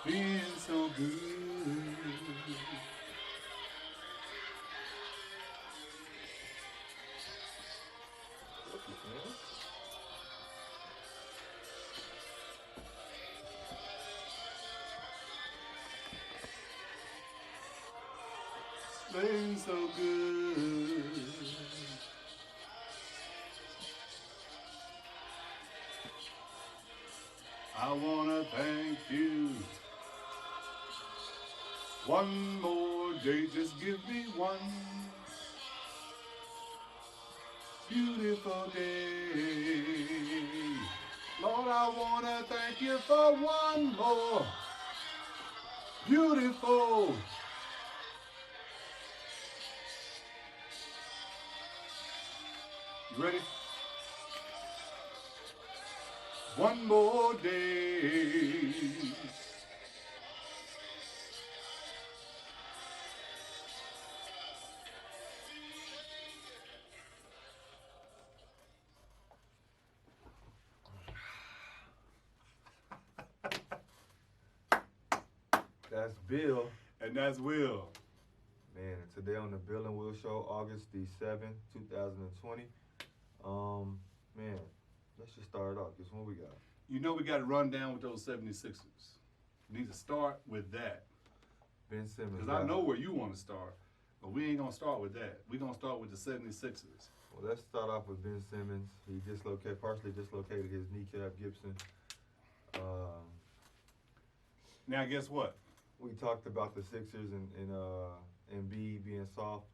Feeling so good. Feeling so good. I wanna thank you. One more day, just give me one beautiful day. Lord, I wanna thank you for one more beautiful. You ready? One more day. That's Bill. And that's Will. Man, and today on the Bill and Will Show, August the 7th, 2020. Man, let's just start off. Guess what we got? You know we got to run down with those 76ers. We need to start with that. Ben Simmons. Because I know where you want to start, but we ain't going to start with that. We're going to start with the 76ers. Well, let's start off with Ben Simmons. He partially dislocated his kneecap, Gibson. Now, guess what? We talked about the Sixers and Embiid being soft.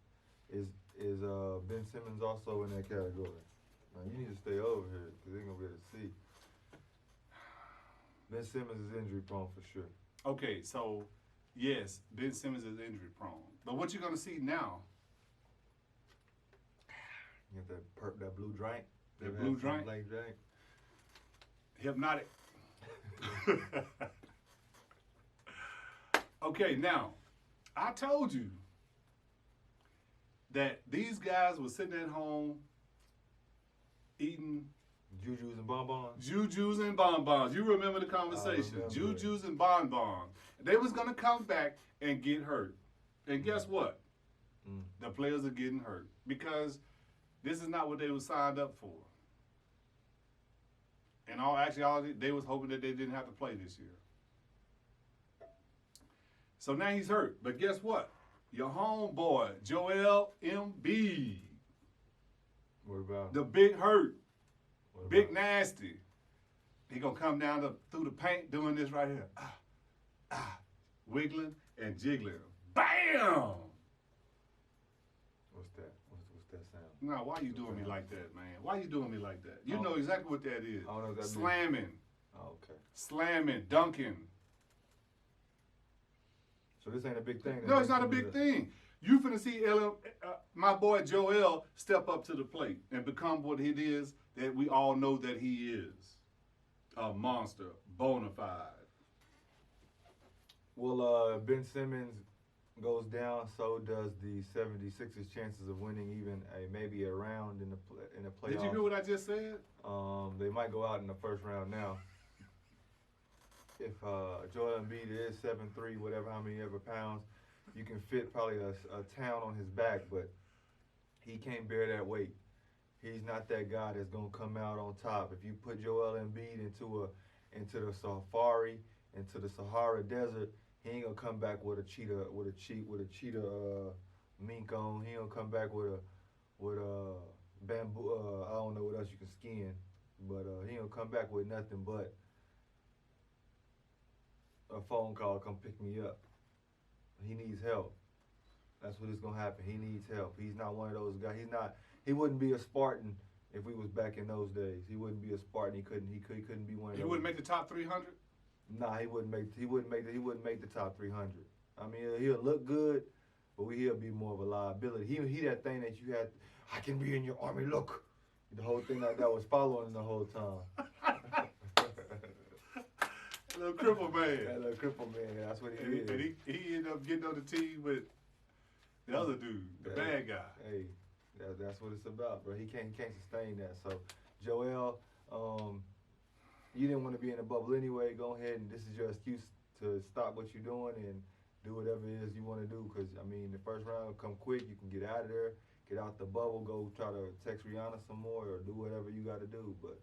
Is Ben Simmons also in that category? Now, you need to stay over here because they're going to be able to see. Ben Simmons is injury prone for sure. Okay, so, yes, Ben Simmons is injury prone. But what you're going to see now, You got that blue drink. that blue drink, Black drink. hypnotic. Okay, now, I told you that these guys were sitting at home eating Jujus and bonbons. jujus and bonbons. You remember the conversation. remember. Jujus and bonbons. They was going to come back and get hurt. And guess what? The players are getting hurt because this is not what they were signed up for. And all they was hoping that they didn't have to play this year. So now he's hurt. But guess what? Your homeboy, Joel Embiid, What about the big hurt, what big about- nasty. He gonna come down through the paint doing this right here. Wiggling and jiggling. Bam! What's that? What's that sound? Now, why you doing me like that, man? Why you doing me like that? You Oh. know exactly what that is. I don't know what that means. Slamming, Oh, okay. slamming, dunking. So this ain't a big thing. No, it's not a big thing. You finna see my boy Joel step up to the plate and become what it is that we all know that he is. A monster, bona fide. Well, Ben Simmons goes down, so does the 76ers' chances of winning even maybe a round in the playoffs. Did you hear what I just said? They might go out in the first round now. If Joel Embiid is 7'3", whatever, how many ever pounds, you can fit probably a town on his back, but he can't bear that weight. He's not that guy that's gonna come out on top. If you put Joel Embiid into the safari, into the Sahara Desert, he ain't gonna come back with a cheetah mink on. He ain't gonna come back with a bamboo. I don't know what else you can skin, but he ain't gonna come back with nothing but a phone call, come pick me up. He needs help. That's what is gonna happen. He needs help. He's not one of those guys. He wouldn't be a Spartan if we was back in those days. He wouldn't be a Spartan. He couldn't be one of those. He wouldn't make the top 300? Nah, he wouldn't make the top 300. I mean, he'll look good, but he'll be more of a liability. He that thing that you had. I can be in your army. Look, the whole thing like that was following him the whole time. Little cripple man. That little cripple man. That's what he is. And he ended up getting on the team with the other dude, the bad guy. Hey, that's what it's about, bro. He can't sustain that. So, Joel, you didn't want to be in the bubble anyway. Go ahead, and this is your excuse to stop what you're doing and do whatever it is you want to do. Because, I mean, the first round will come quick. You can get out of there, get out the bubble, go try to text Rihanna some more or do whatever you got to do. But,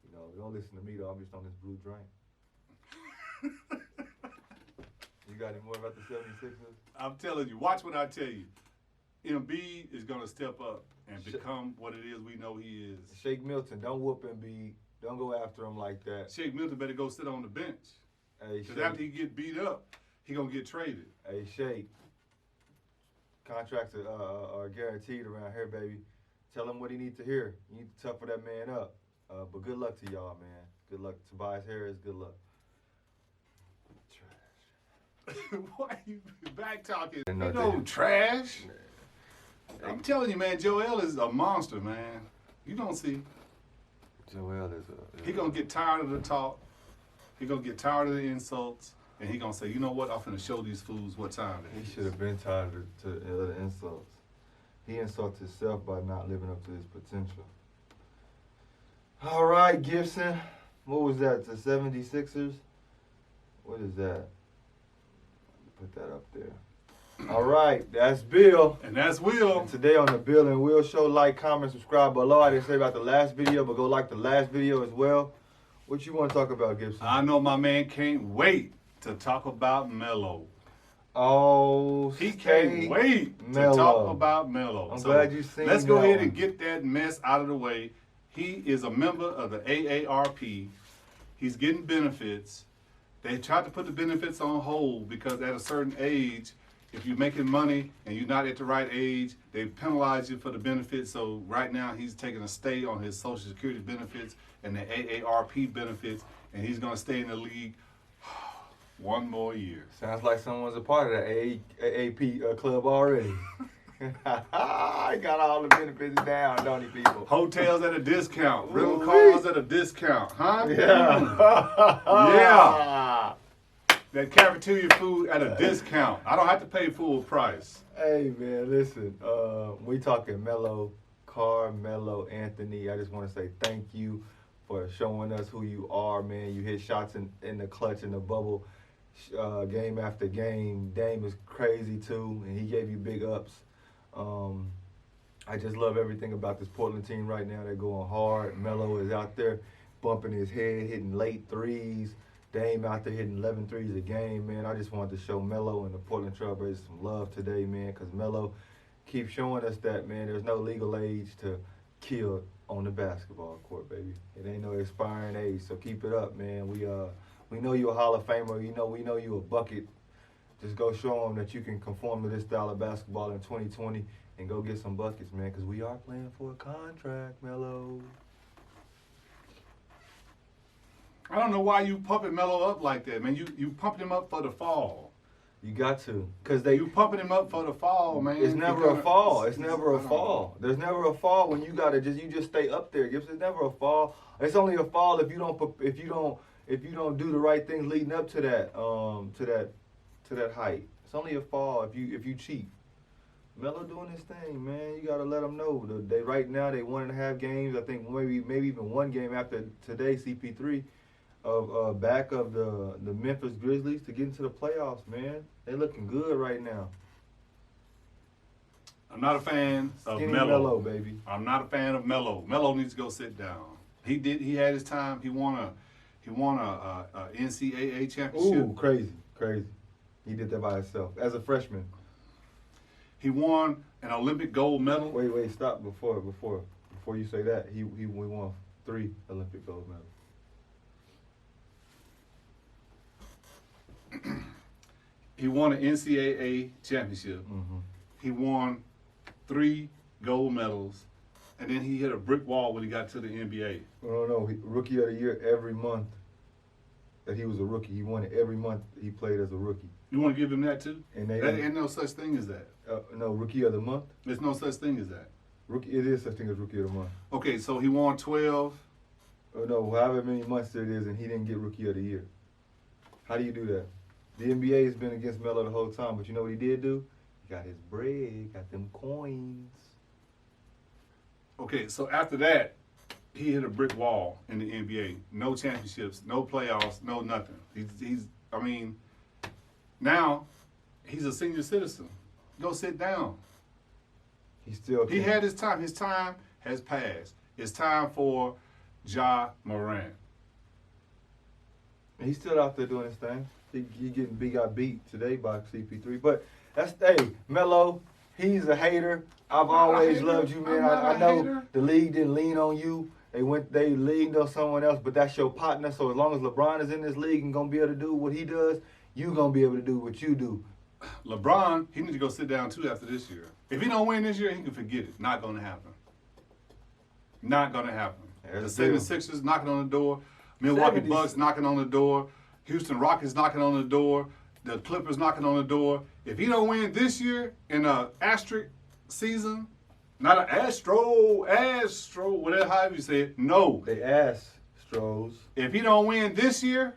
you know, don't listen to me, though. I'm just on this blue drink. You got any more about the 76ers? I'm telling you, watch what I tell you. Embiid is going to step up and become what it is we know he is. Shake Milton, don't whoop Embiid. Don't go after him like that. Shake Milton better go sit on the bench. Hey, Because after he get beat up, he going to get traded. Hey, Shake. Contracts are guaranteed around here, baby. Tell him what he needs to hear. You need to toughen that man up. But good luck to y'all, man. Good luck. Tobias Harris, good luck. Why you back talking? No, No trash. I'm telling you, man, Joel is a monster, man. You don't see. Joel is He gonna get tired of the talk. He gonna get tired of the insults, and he gonna say, you know what? I'm finna show these fools what time it is. He should have been tired of the insults. He insults himself by not living up to his potential. All right, Gibson. What was that? The 76ers? What is that? Put that up there. All right, that's Bill. And that's Will. And today on the Bill and Will Show, like, comment, subscribe below. I didn't say about the last video, but go like the last video as well. What you want to talk about, Gibson? I know my man can't wait to talk about Melo. Oh, He can't wait Melo. to talk about Melo. I'm glad you seen Let's go that ahead one. and get that mess out of the way. He is a member of the AARP. He's getting benefits. They tried to put the benefits on hold because at a certain age, if you're making money and you're not at the right age, they penalize you for the benefits. So right now he's taking a stay on his Social Security benefits and the AARP benefits, and he's going to stay in the league one more year. Sounds like someone's a part of the AAP club already. I got all the benefits down, don't he, people? Hotels at a discount, rental Ooh-wee. cars at a discount, huh? Yeah. Yeah. That cafeteria food at a discount. I don't have to pay full price. Hey, man, listen. We talking Melo, Carmelo Anthony. I just want to say thank you for showing us who you are, man. You hit shots in the clutch, in the bubble, game after game. Dame is crazy, too, and he gave you big ups. I just love everything about this Portland team right now. They're going hard. Melo is out there bumping his head, hitting late threes. Dame out there hitting 11 threes a game, man. I just wanted to show Melo and the Portland Trailblazers some love today, man, because Melo keeps showing us that, man, there's no legal age to kill on the basketball court, baby. It ain't no expiring age, so keep it up, man. We know you're a Hall of Famer. We know you a bucket. Just go show them that you can conform to this style of basketball in 2020 and go get some buckets, man, because we are playing for a contract, Melo. I don't know why you pumping Melo up like that, man. You pumping him up for the fall. You got to, because You pumping him up for the fall, man. It's never a fall. It's never a fall. There's never a fall when you just stay up there. Gibson, it's never a fall. It's only a fall if you don't do the right things leading up to that height. It's only a fall if you cheat. Melo doing his thing, man. You gotta let them know. They right now they 1.5 games. I think maybe even one game after today. CP3 of back of the Memphis Grizzlies to get into the playoffs, man. They looking good right now. I'm not a fan of Skinny Melo. Melo, baby. I'm not a fan of Melo. Melo needs to go sit down. He had his time. He won a NCAA championship. Ooh, crazy. He did that by himself as a freshman. He won an Olympic gold medal. Wait, stop before you say that. We won 3 Olympic gold medals. He won an NCAA championship. Mm-hmm. He won 3 gold medals, and then he hit a brick wall when he got to the NBA. No, rookie of the year every month that he was a rookie. He won it every month he played as a rookie. You want to give him that too? And There ain't no such thing as that. No, rookie of the month. There's no such thing as that. Rookie, it is such thing as rookie of the month. Okay, so he won 12. No, however many months it is, and he didn't get rookie of the year. How do you do that? The NBA has been against Melo the whole time, but you know what he did do? He got his bread, got them coins. Okay, so after that, he hit a brick wall in the NBA. No championships, no playoffs, no nothing. Now, he's a senior citizen. Go sit down. He had his time. His time has passed. It's time for Ja Morant. He's still out there doing his thing. He got beat today by CP3. But Melo, he's a hater. I've always loved you, man. I know the league didn't lean on you. They leaned on someone else, but that's your partner. So as long as LeBron is in this league and gonna be able to do what he does, you gonna be able to do what you do. LeBron, he needs to go sit down too after this year. If he don't win this year, he can forget it. Not gonna happen. Not gonna happen. The 76ers knocking on the door. Milwaukee Bucks knocking on the door. Houston Rockets knocking on the door. The Clippers knocking on the door. If he don't win this year in a asterisk season, not an Astro, whatever however you say it, no. They Astros. If he don't win this year,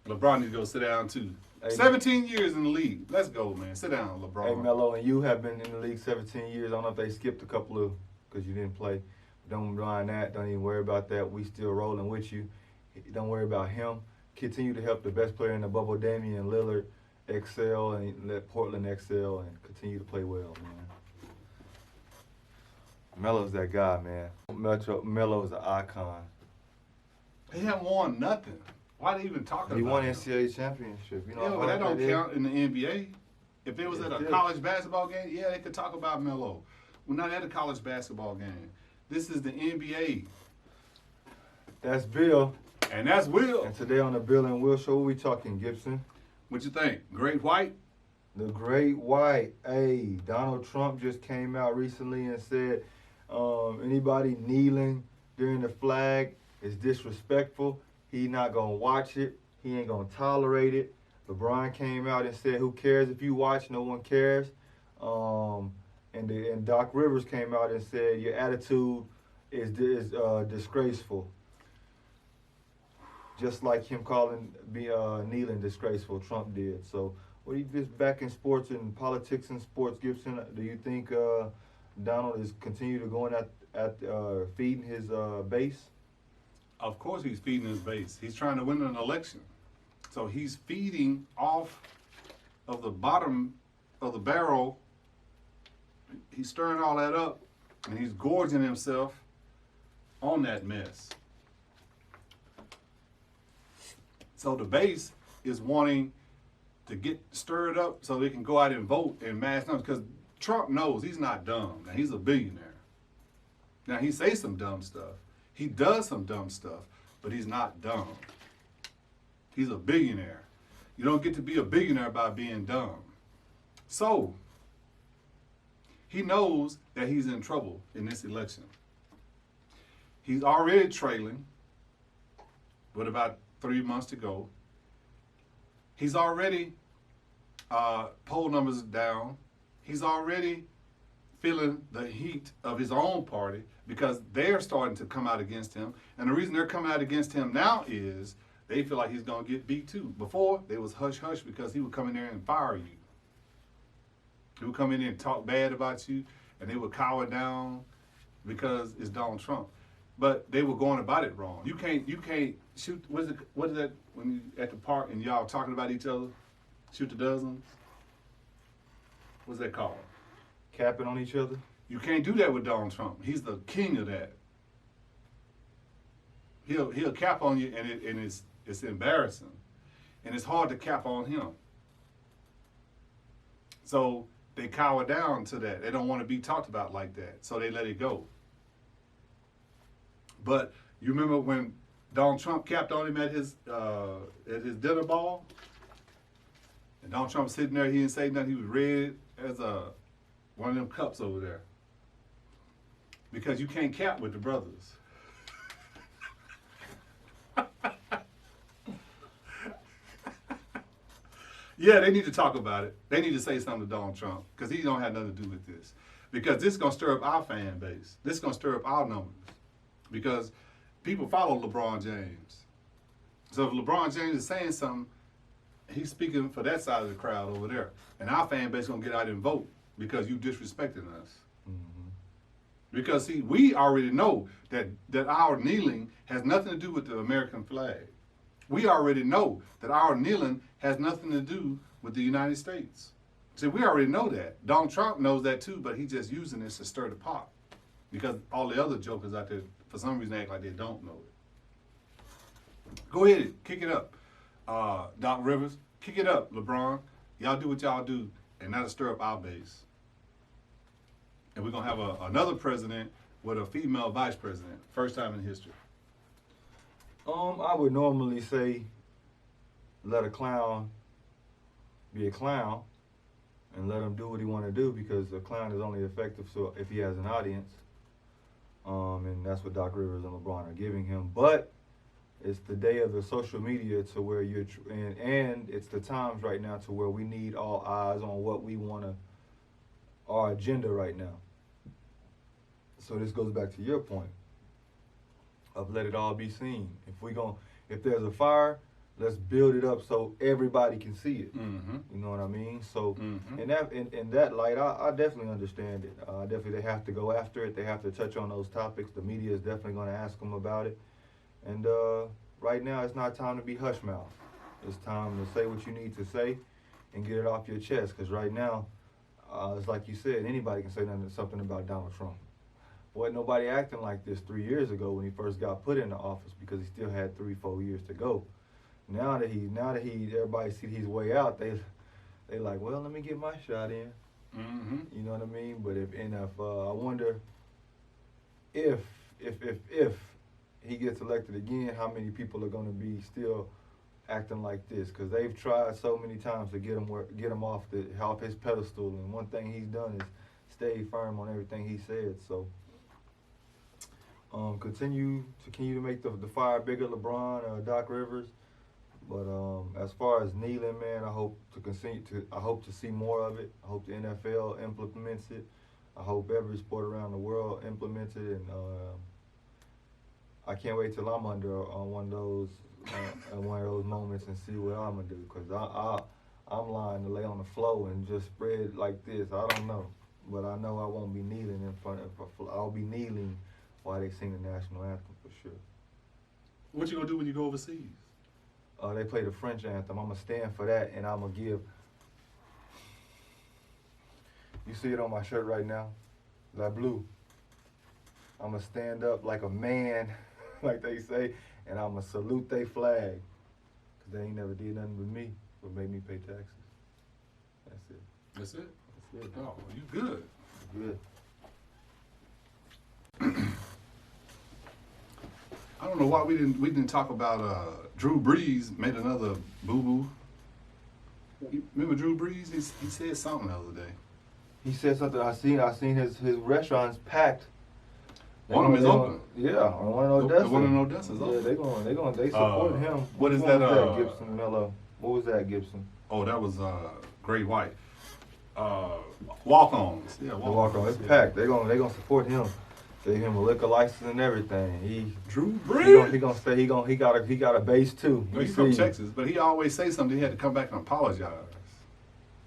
LeBron needs to go sit down too. 17 years in the league. Let's go, man. Sit down, LeBron. Hey, Melo, and you have been in the league 17 years. I don't know if they skipped a couple of because you didn't play. Don't mind that. Don't even worry about that. We still rolling with you. Don't worry about him. Continue to help the best player in the bubble, Damian Lillard, excel, and let Portland excel and continue to play well, man. Melo's that guy, man. Melo's an icon. He haven't won nothing. Why they even talk about it? He won NCAA championship. You know, yeah, but that don't count in the NBA. If it was at a college basketball game, yeah, they could talk about Melo. We're not at a college basketball game. This is the NBA. That's Bill. And that's Will. And today on the Bill and Will Show, we talking Gibson. What you think? Great White? The Great White. Hey, Donald Trump just came out recently and said anybody kneeling during the flag is disrespectful. He not going to watch it. He ain't going to tolerate it. LeBron came out and said, who cares if you watch? No one cares. And Doc Rivers came out and said, your attitude is disgraceful. Just like him calling kneeling disgraceful, Trump did. So, what do you just back in sports and politics and sports, Gibson? Do you think Donald is continue to going at feeding his base? Of course he's feeding his base. He's trying to win an election. So he's feeding off of the bottom of the barrel. He's stirring all that up, and he's gorging himself on that mess. So the base is wanting to get stirred up so they can go out and vote in mass numbers, because Trump knows he's not dumb. Now, he's a billionaire. Now, he says some dumb stuff. He does some dumb stuff, but he's not dumb. He's a billionaire. You don't get to be a billionaire by being dumb. So, he knows that he's in trouble in this election. He's already trailing with about 3 months to go. He's already poll numbers down. He's already feeling the heat of his own party because they're starting to come out against him. And the reason they're coming out against him now is they feel like he's going to get beat too. Before, they was hush-hush because he would come in there and fire you. He would come in there and talk bad about you, and they would cower down because it's Donald Trump. But they were going about it wrong. You can't shoot, what is that when you at the park and y'all talking about each other? Shoot the dozens? What's that called? Capping on each other? You can't do that with Donald Trump. He's the king of that. He'll cap on you, and it's embarrassing, and it's hard to cap on him. So they cower down to that. They don't want to be talked about like that, so they let it go. But you remember when Donald Trump capped on him at his dinner ball, and Donald Trump was sitting there. He didn't say nothing. He was red as one of them cups over there. Because you can't cap with the brothers. Yeah, they need to talk about it. They need to say something to Donald Trump because he don't have nothing to do with this. Because this is going to stir up our fan base. This is going to stir up our numbers. Because people follow LeBron James. So if LeBron James is saying something, he's speaking for that side of the crowd over there. And our fan base is going to get out and vote because you disrespecting us. Mm-hmm. Because, see, we already know that our kneeling has nothing to do with the American flag. We already know that our kneeling has nothing to do with the United States. See, we already know that. Donald Trump knows that too, but he's just using this to stir the pot. Because all the other jokers out there, for some reason, act like they don't know it. Go ahead, kick it up. Doc Rivers, kick it up, LeBron. Y'all do what y'all do, and that'll stir up our base. And we're going to have another president with a female vice president. First time in history. I would normally say let a clown be a clown and let him do what he want to do, because a clown is only effective so if he has an audience. And that's what Doc Rivers and LeBron are giving him. But it's the day of the social media to where you're, and it's the times right now to where we need all eyes on what we want to, our agenda right now. So this goes back to your point of let it all be seen. If there's a fire, let's build it up so everybody can see it. Mm-hmm. You know what I mean? So in that light, I definitely understand it. Definitely they have to go after it. They have to touch on those topics. The media is definitely going to ask them about it. And right now, it's not time to be hush mouth. It's time to say what you need to say and get it off your chest. Because right now, it's like you said, anybody can say something about Donald Trump. Wasn't nobody acting like this 3 years ago when he first got put into office, because he still had 3-4 years to go. Now that everybody see he's way out, they like, well, let me get my shot in. Mm-hmm. You know what I mean? But I wonder if he gets elected again, how many people are going to be still acting like this? Because they've tried so many times to get him off his pedestal, and one thing he's done is stay firm on everything he said. So continue to make the fire bigger, LeBron, Doc Rivers. But as far as kneeling, man, I hope to see more of it. I hope the NFL implements it. I hope every sport around the world implements it, and I can't wait till I'm under one of those moments and see what I'm gonna do. Cause I'm lying to lay on the floor and just spread like this. I don't know, but I know I won't be kneeling in front of. I'll be kneeling while they sing the national anthem for sure. What you gonna do when you go overseas? They play the French anthem. I'm gonna stand for that, and I'm gonna give. You see it on my shirt right now, that blue. I'm gonna stand up like a man, like they say, and I'm gonna salute they flag, cause they ain't never did nothing with me but made me pay taxes. That's it. That's it. That's it. Oh, you good? Good. I don't know why we didn't talk about Drew Brees made another boo boo. Remember Drew Brees? He said something the other day. He said something. I seen his restaurants packed. One of them is open. Yeah, one in Odessa. The one in Odessa is open. Yeah, they support him. What is that? that? Gibson Mello. What was that, Gibson? Oh, that was Great White. Walk-ons. Yeah, walk-ons. It's packed. They gonna support him. Gave him a liquor license and everything. Drew Brees. He gonna stay. He got a base too. Well, he's from Texas, but he always say something. He had to come back and apologize.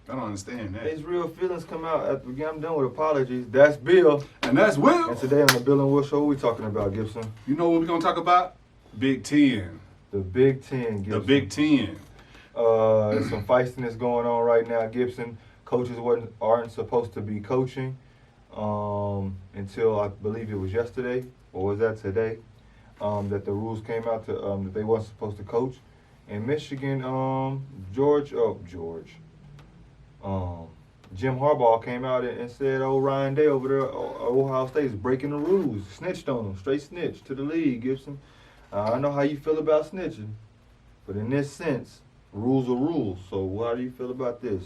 I don't understand that. His real feelings come out after I'm done with apologies. That's Bill. And that's Will. And today on the Bill and Will Show, what we talking about, Gibson? You know what we're gonna talk about? Big Ten. The Big Ten, Gibson. The Big Ten. There's some feistiness going on right now, Gibson. Coaches aren't supposed to be coaching until I believe it was yesterday, or was that today, that the rules came out that they weren't supposed to coach. In Michigan, Jim Harbaugh came out and said, Ryan Day over there, Ohio State is breaking the rules. Snitched on him, straight snitch to the league, Gibson. I know how you feel about snitching, but in this sense, rules are rules. So how do you feel about this?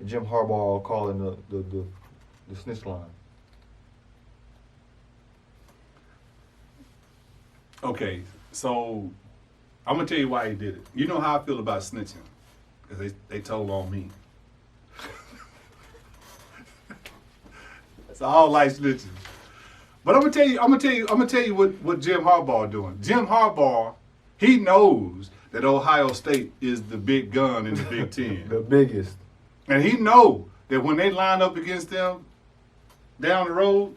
Jim Harbaugh calling the snitch line. Okay, so I'm gonna tell you why he did it. You know how I feel about snitching, because they told on me. So I don't like snitching. But I'm gonna tell you what Jim Harbaugh doing. Jim Harbaugh, he knows that Ohio State is the big gun in the Big Ten. The biggest. And he know that when they line up against them down the road,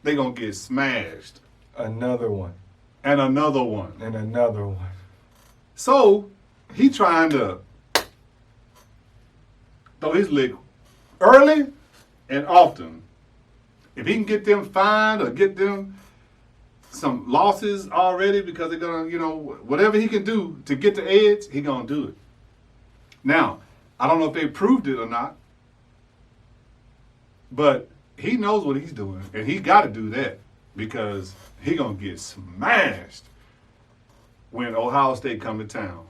they gonna get smashed. Another one. And another one. And another one. So, he trying to throw his leg early and often. If he can get them fined or get them some losses already because they're going to, whatever he can do to get the edge, he going to do it. Now, I don't know if they proved it or not, but he knows what he's doing, and he got to do that because he going to get smashed when Ohio State come to town.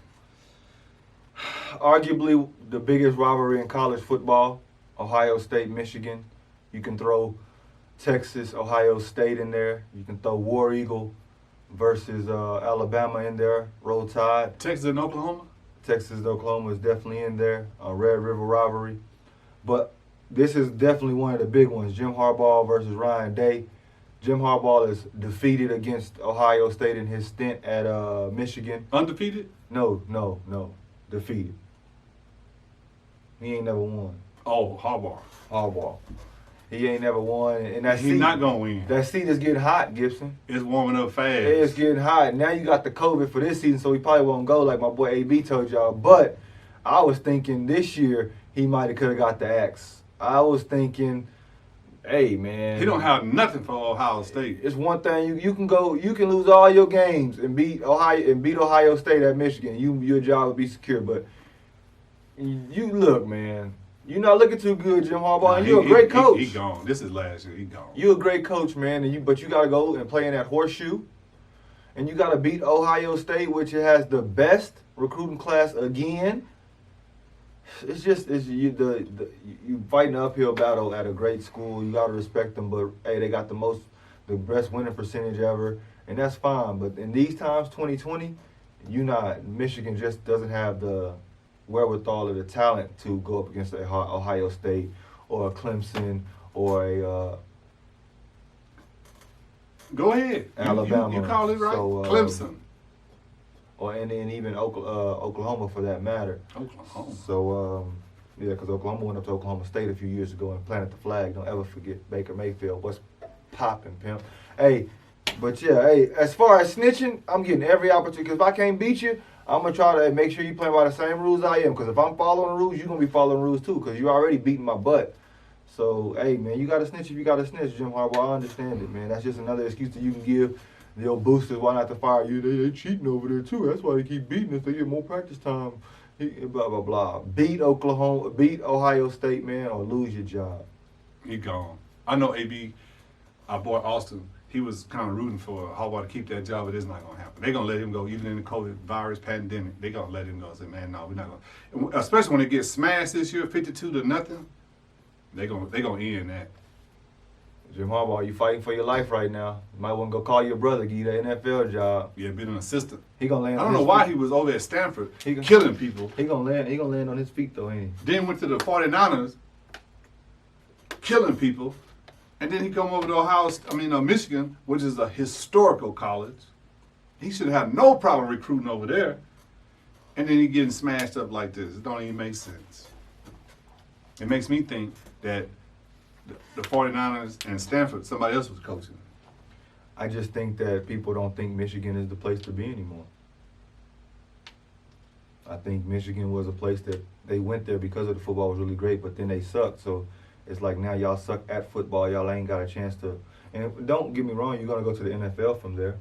Arguably the biggest rivalry in college football, Ohio State, Michigan. You can throw Texas, Ohio State in there. You can throw War Eagle versus Alabama in there, Roll Tide. Texas and Oklahoma? Texas and Oklahoma is definitely in there, Red River rivalry. But this is definitely one of the big ones, Jim Harbaugh versus Ryan Day. Jim Harbaugh is defeated against Ohio State in his stint at Michigan. Undefeated? No. Defeated. He ain't never won. Oh, Harbaugh. He ain't never won. And that He's not going to win. That seat is getting hot, Gibson. It's warming up fast. It's getting hot. Now you got the COVID for this season, so he probably won't go like my boy AB told y'all. But I was thinking this year he might have got the axe. I was thinking, hey, man. He don't have nothing for Ohio State. It's one thing you can lose all your games and beat Ohio State at Michigan. Your job will be secure. But you look, man. You're not looking too good, Jim Harbaugh. And you're a great coach. He gone. This is last year. He gone. You're a great coach, man. But you got to go and play in that horseshoe. And you got to beat Ohio State, which has the best recruiting class again. You fighting an uphill battle at a great school. You got to respect them. But, hey, they got the best winning percentage ever. And that's fine. But in these times, 2020, Michigan just doesn't have the wherewithal or the talent to go up against Ohio State or a Clemson or a go ahead. Alabama. You call it right. So, Clemson. And even Oklahoma for that matter. Oklahoma. So, because Oklahoma went up to Oklahoma State a few years ago and planted the flag. Don't ever forget Baker Mayfield. What's popping, pimp? Hey, but yeah, hey, as far as snitching, I'm getting every opportunity. Because if I can't beat you, I'm going to try to make sure you play by the same rules I am. Because if I'm following the rules, you're going to be following the rules too. Because you already beating my butt. So, hey, man, you got to snitch if you got to snitch, Jim Harbaugh. I understand it, man. That's just another excuse that you can give the old boosters why not to fire you. They cheating over there too. That's why they keep beating us. They get more practice time. Blah, blah, blah. Beat Ohio State, man, or lose your job. He gone. I know AB, our boy Austin, he was kind of rooting for Harbaugh to keep that job, but it's not going to happen. They're going to let him go, even in the COVID virus pandemic. They're going to let him go and say, man, no, we're not going to. Especially when they get smashed this year, 52-0. They're going to end that. Jim Harbaugh, you fighting for your life right now. You might want to go call your brother, give you the NFL job. Yeah, being an assistant. He gonna land. I don't know why he was over at Stanford killing people. He gonna land on his feet though, ain't he? Then went to the 49ers, killing people, and then he come over to Michigan, which is a historical college. He should have no problem recruiting over there, and then he getting smashed up like this. It don't even make sense. It makes me think that the 49ers and Stanford, somebody else was coaching. I just think that people don't think Michigan is the place to be anymore. I think Michigan was a place that they went there because of the football was really great, but then they sucked. So it's like now y'all suck at football. Y'all ain't got a chance to. And don't get me wrong, you're going to go to the NFL from there.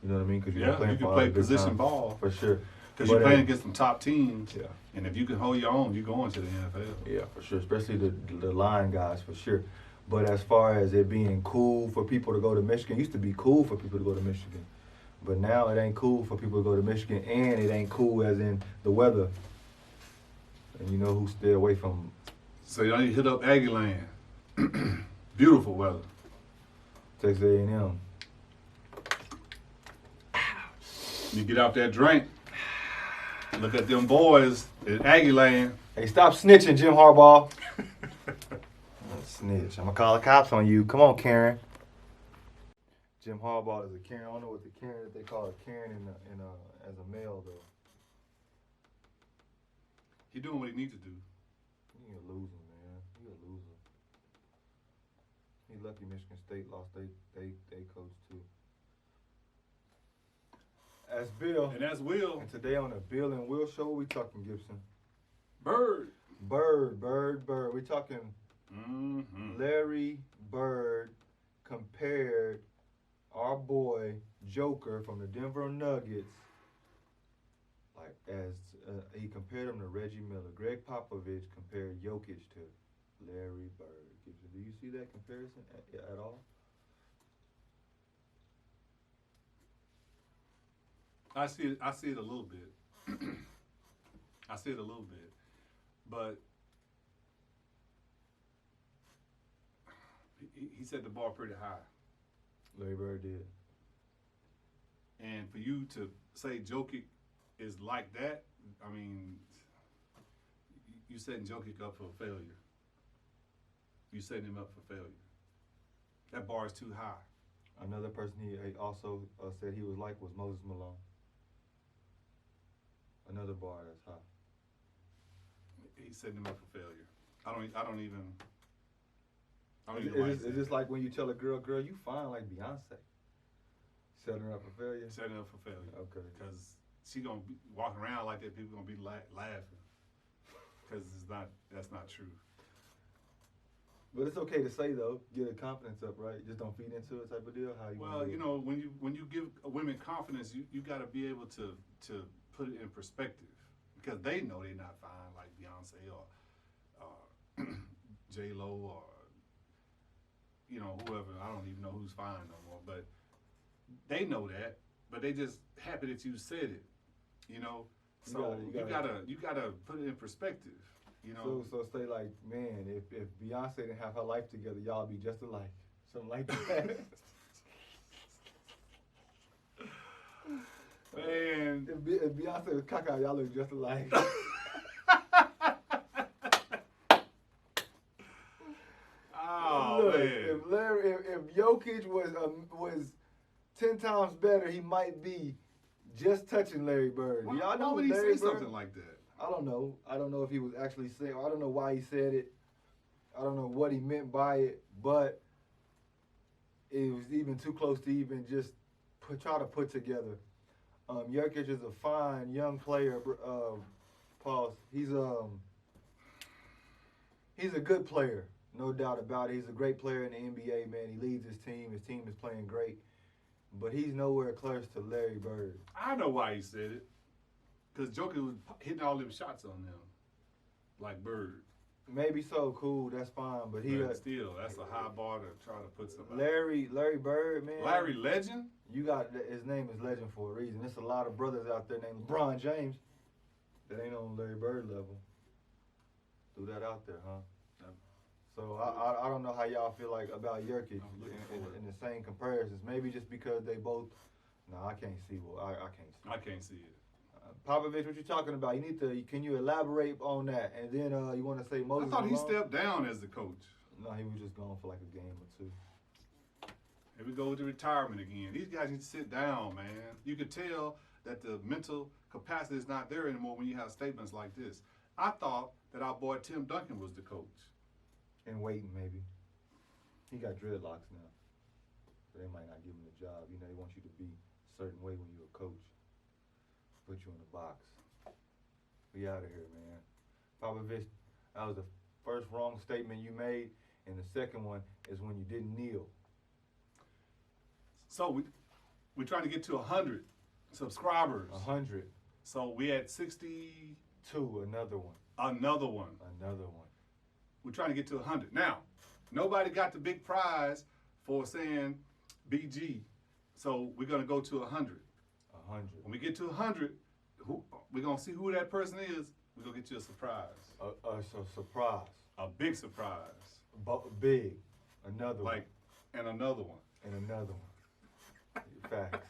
You know what I mean? Because you can play position ball. For sure. Because you're playing against some top teams. Yeah. And if you can hold your own, you're going to the NFL. Yeah, for sure. Especially the line guys, for sure. But as far as it being cool for people to go to Michigan, it used to be cool for people to go to Michigan. But now it ain't cool for people to go to Michigan, and it ain't cool as in the weather. And you know who stay away from. So you hit up Aggie Land. Beautiful weather. Texas A&M. You get out that drink. Look at them boys at Aggie Land. Hey, stop snitching, Jim Harbaugh. Snitch. I'm going to call the cops on you. Come on, Karen. Jim Harbaugh is a Karen. I don't know what the Karen that they call a Karen as a male, though. He doing what he needs to do. He a loser, man. He a loser. He lucky Michigan State lost they coach, too. That's Bill. And that's Will. And today on the Bill and Will show, we talking Gibson. Bird. We talking Larry Bird compared our boy Joker from the Denver Nuggets, like as he compared him to Reggie Miller. Greg Popovich compared Jokic to Larry Bird. Gibson, do you see that comparison at all? I see it a little bit. I see it a little bit. But he set the bar pretty high. Larry Bird did. And for you to say Jokic is like that, I mean, you setting Jokic up for failure. You setting him up for failure. That bar is too high. Another person he also said he was like was Moses Malone. Another bar that's high. He's setting him up for failure. I don't even Is this like when you tell a girl, you fine like Beyonce? Setting her up for failure? Setting her up for failure. Okay. Because she going to be walking around like that, people going to be laughing. Because that's not true. But it's okay to say, though, get her confidence up, right? Just don't feed into it type of deal? When you give women confidence, you got to be able to put it in perspective. Because they know they're not fine like Beyonce or J-Lo or, whoever. I don't even know who's fine no more. But they know that. But they just happy that you said it, So you gotta put it in perspective, So say like, man, if Beyonce didn't have her life together, y'all be just alike. Something like that. Man. If Beyonce was caca, y'all look just alike. Oh, look, man. If Jokic was 10 times better, he might be just touching Larry Bird. Y'all know why would he Larry say Bird? something like that? I don't know. I don't know if he was actually saying. I don't know why he said it. I don't know what he meant by it, but it was even too close to even just try to put together. Jokic is a fine young player. Pause. He's a good player, no doubt about it. He's a great player in the NBA, man. He leads his team. His team is playing great, but he's nowhere close to Larry Bird. I know why he said it. Because Joker was hitting all them shots on them, like Bird. Maybe so, cool, that's fine. But still, that's a high bar to try to put somebody. Larry Bird, man. Larry Legend? You got his name is Legend for a reason. There's a lot of brothers out there named LeBron James that ain't on Larry Bird level. Threw that out there, huh? So I don't know how y'all feel like about Jokic in the same comparisons. Maybe just because they both. No, I can't see. Well, I can't see. I can't see it. Popovich, what you talking about? Can you elaborate on that? And then you want to say Moses I thought he Malone? stepped down as the coach. No, he was just gone for like a game or two. Here we go with the retirement again. These guys need to sit down, man. You could tell that the mental capacity is not there anymore when you have statements like this. I thought that our boy Tim Duncan was the coach. And waiting, maybe. He got dreadlocks now. So they might not give him the job. They want you to be a certain way when you're a coach. Put you in the box. We out of here, man. Popovich, that was the first wrong statement you made, and the second one is when you didn't kneel. So we're trying to get to 100 subscribers. 100. So we at 62. Another one. Another one. Another one. We're trying to get to 100. Now, nobody got the big prize for saying BG. So we're going to go to 100. 100. When we get to 100, we're going to see who that person is. We're going to get you a surprise. So surprise. A big surprise. Big. Another one. And another one. And another one. Facts.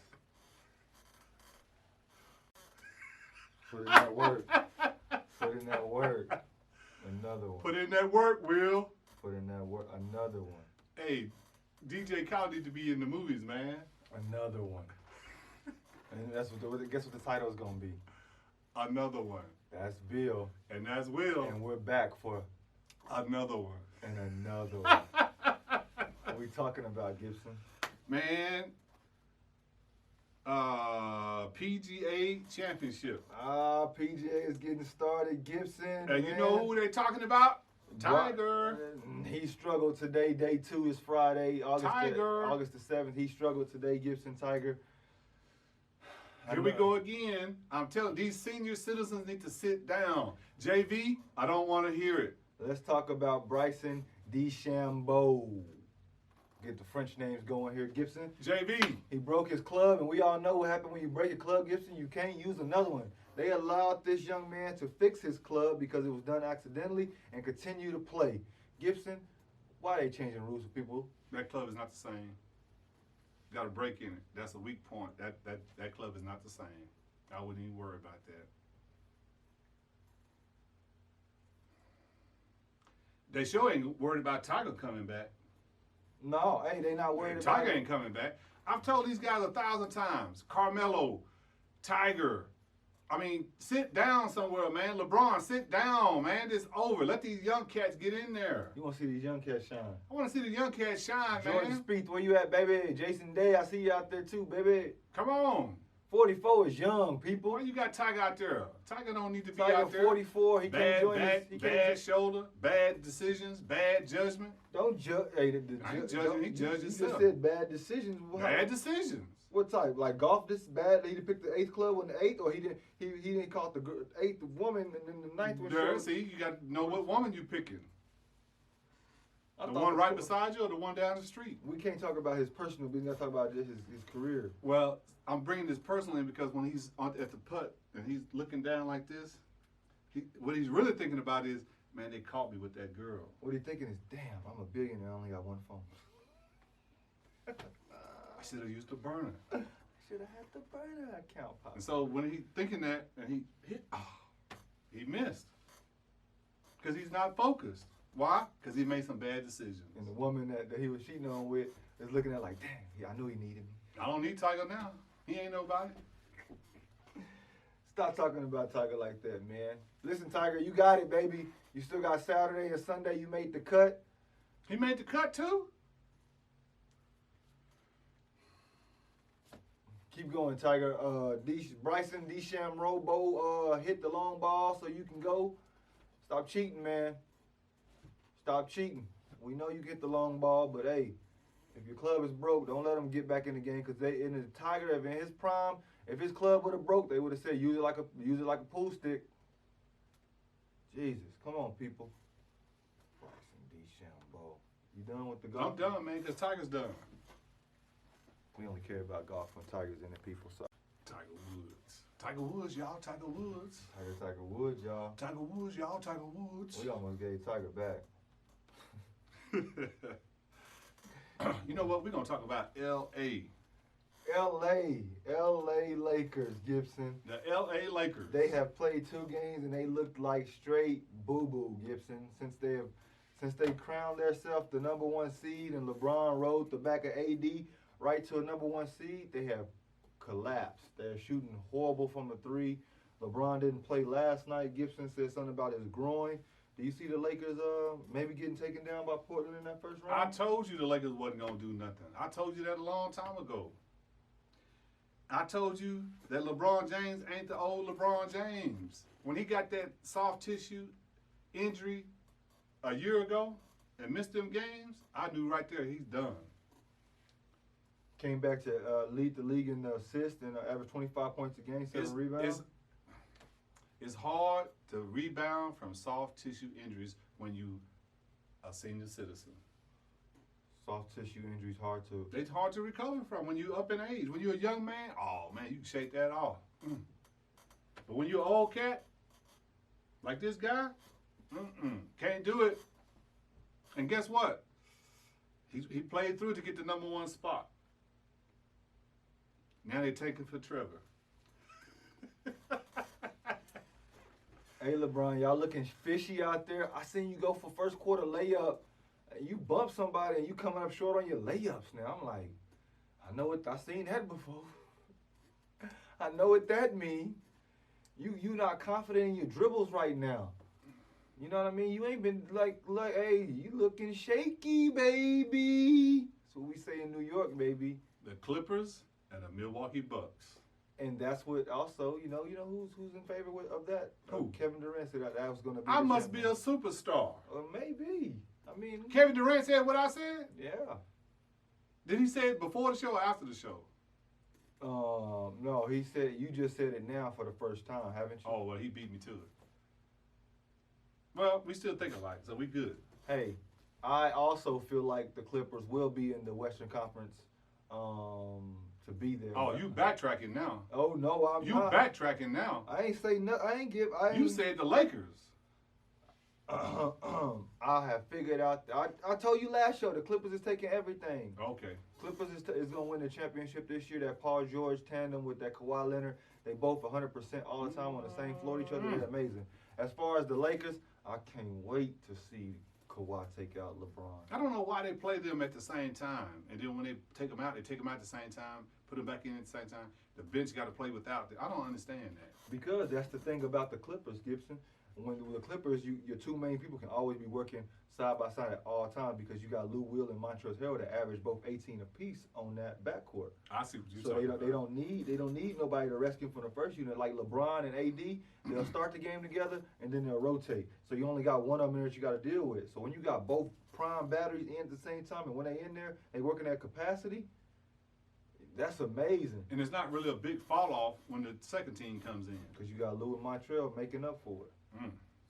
Put in that work. Put in that work. Another one. Put in that work, Will. Put in that work. Another one. Hey, DJ Khaled need to be in the movies, man. Another one. And guess what the title is going to be? Another one. That's Bill. And that's Will. And we're back for another one. And another one. What we talking about, Gibson? Man, PGA Championship. PGA is getting started. Gibson. And you know who they talking about? Tiger. He struggled today. Day 2 is Friday, August the 7th. He struggled today. Gibson, Tiger. Here we go again. I'm telling these senior citizens need to sit down. JV, I don't want to hear it. Let's talk about Bryson DeChambeau. Get the French names going here. Gibson. JV. He broke his club, and we all know what happened when you break a club, Gibson. You can't use another one. They allowed this young man to fix his club because it was done accidentally and continue to play. Gibson, why are they changing rules for people? That club is not the same. You got a break in it. That's a weak point. That club is not the same. I wouldn't even worry about that. They sure ain't worried about Tiger coming back. No, hey, they not worried about Tiger ain't coming back. I've told these guys 1,000 times. Carmelo, Tiger. I mean, sit down somewhere, man. LeBron, sit down, man. It's over. Let these young cats get in there. You want to see these young cats shine? I want to see the young cats shine, Jordan man. Spieth, where you at, baby? Jason Day, I see you out there too, baby. Come on. 44 is young, people. Why you got Tiger out there? Tiger don't need to be Tiger out there. 44, he can't join us. Bad shoulder, bad decisions, bad judgment. Don't judge. Hey, I ain't judging. He judged You himself. just said bad decisions. Bad decisions. What type? Like golf? This bad? He picked the 8th club on the 8th, or he didn't call it the 8th woman and then the 9th one. There, see, you got to know what woman you picking. The one right beside you or the one down the street? We can't talk about his personal business. Talk about just his career. Well, I'm bringing this personally because when he's at the putt and he's looking down like this, what he's really thinking about is, man, they caught me with that girl. What he's thinking is, damn, I'm a billionaire. I only got one phone. I should have used a burner. Should have had the burner account pop. And so when he's thinking that and he hit, he missed because he's not focused. Why? Because he made some bad decisions. And the woman that he was cheating on with is looking at like, damn, yeah, I knew he needed me. I don't need Tiger now. He ain't nobody. Stop talking about Tiger like that, man. Listen, Tiger, you got it, baby. You still got Saturday and Sunday. You made the cut. He made the cut too? Keep going, Tiger. Bryson DeChambeau hit the long ball so you can go. Stop cheating, man. Stop cheating. We know you get the long ball, but hey, if your club is broke, don't let them get back in the game because they in the Tiger in his prime. If his club would have broke, they would have said use it like a pool stick. Jesus, come on, people. Bryson DeChambeau. You done with the golf? I'm done, man, because Tiger's done. We only care about golf when Tiger's in it, people. So. Tiger Woods. Tiger Woods, y'all. Tiger Woods. Tiger Woods, y'all. Tiger Woods, y'all. Tiger Woods. We almost gave Tiger back. You know what? We're going to talk about L.A. L.A. Lakers, Gibson. The L.A. Lakers. They have played 2 games and they looked like straight boo-boo, Gibson. Since they crowned themselves the number 1 seed and LeBron rode the back of AD right to a number 1 seed, they have collapsed. They're shooting horrible from the 3. LeBron didn't play last night. Gibson said something about his groin. Do you see the Lakers maybe getting taken down by Portland in that first round? I told you the Lakers wasn't going to do nothing. I told you that a long time ago. I told you that LeBron James ain't the old LeBron James. When he got that soft tissue injury a year ago and missed them games, I knew right there he's done. Came back to lead the league in assists and average 25 points a game, 7 rebounds. It's hard to rebound from soft tissue injuries when you a senior citizen. Soft tissue injuries hard to. It's hard to recover from when you're up in age. When you're a young man, oh man, you can shake that off. But when you're an old cat, like this guy, can't do it. And guess what? He played through to get the number 1 spot. Now they taking for Trevor. Hey, LeBron, y'all looking fishy out there. I seen you go for first quarter layup. You bump somebody and you coming up short on your layups now. I'm like, I seen that before. I know what that mean. You not confident in your dribbles right now. You know what I mean? You ain't been like, hey, you looking shaky, baby. That's what we say in New York, baby. The Clippers And the Milwaukee Bucks. And that's what also, you know who's in favor of that? Who? Kevin Durant said that was going to be. I must be a superstar. Or maybe. I mean. Kevin Durant said what I said? Yeah. Did he say it before the show or after the show? No, he said you just said it now for the first time, haven't you? Oh, well, he beat me to it. Well, we still think alike, so we good. Hey, I also feel like the Clippers will be in the Western Conference to be there. Oh, you backtracking now. Oh, no, I'm you not. You backtracking now. I ain't say no. You said the Lakers. I have figured out. I told you last show the Clippers is taking everything. Okay. Clippers is going to win the championship this year. That Paul George tandem with that Kawhi Leonard, they both 100% all the time on the same floor with each other. They're amazing. As far as the Lakers, I can't wait to see Kawhi take out LeBron. I don't know why they play them at the same time. And then when they take them out at the same time, put them back in at the same time. The bench got to play without them. I don't understand that. Because that's the thing about the Clippers, Gibson. When the Clippers, your two main people can always be working side by side at all times because you got Lou Will and Montrezl Harrell that average both 18 apiece on that backcourt. I see what you're saying. So they don't need nobody to rescue from the first unit like LeBron and AD. They'll start the game together and then they'll rotate. So you only got one of them that you got to deal with. So when you got both prime batteries in at the same time and when they in there, they working at capacity. That's amazing. And it's not really a big fall off when the second team comes in. Because you got Lou and Montrezl making up for it.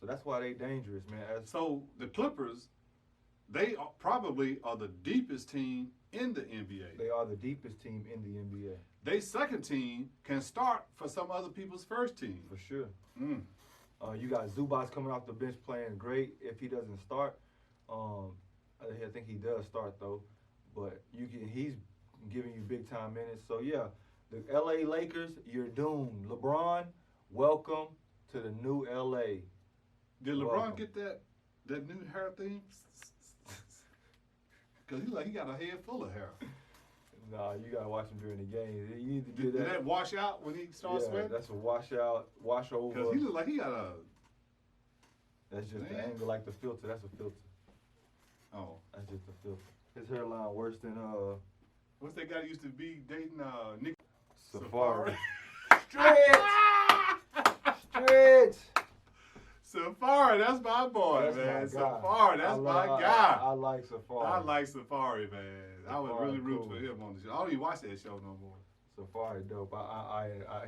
So that's why they dangerous, man. So the Clippers, they probably are the deepest team in the NBA. They are the deepest team in the NBA. They second team can start for some other people's first team. For sure. You got Zubac coming off the bench playing great. If he doesn't start, I think he does start though. But he's giving you big time minutes. So yeah, the LA Lakers, you're doomed. LeBron, welcome to the new LA. Did LeBron get that new hair thing? Because he got a head full of hair. Nah, you got to watch him during the game. You need to Did that wash out when he starts sweating? That's a wash over. Because he look like he got a... That's just the angle, like the filter. That's a filter. Oh. That's just a filter. His hairline worse than... What's that guy used to be dating? Nick Safari. Stretch! Safari, that's my boy, man. Safari, that's my guy. I like Safari. I like Safari, man. I would really root for him on the show. I don't even watch that show no more. Safari dope.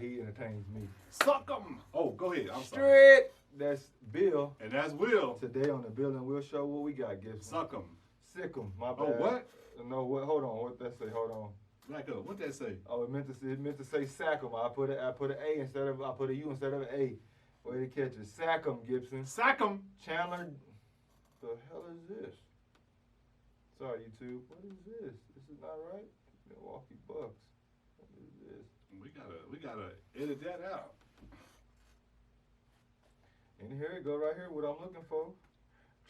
He entertains me. Suck 'em. Oh, go ahead. I'm Straight. sorry. That's Bill. And that's Will. Today on the Bill and Will show, what we got, Gibson? Suck 'em. Sick 'em. My bad. Oh, what? No, what? Hold on. What that say? Hold on. Back up. What that say? Oh, it meant to say sack 'em. I put an A instead of a U instead of an A. Way to catch it. Sack 'em, Gibson. Sack 'em. Chandler. The hell is this? Sorry, YouTube. What is this? This is not right. Milwaukee Bucks. What is this? We gotta edit that out. And here it go right here. What I'm looking for.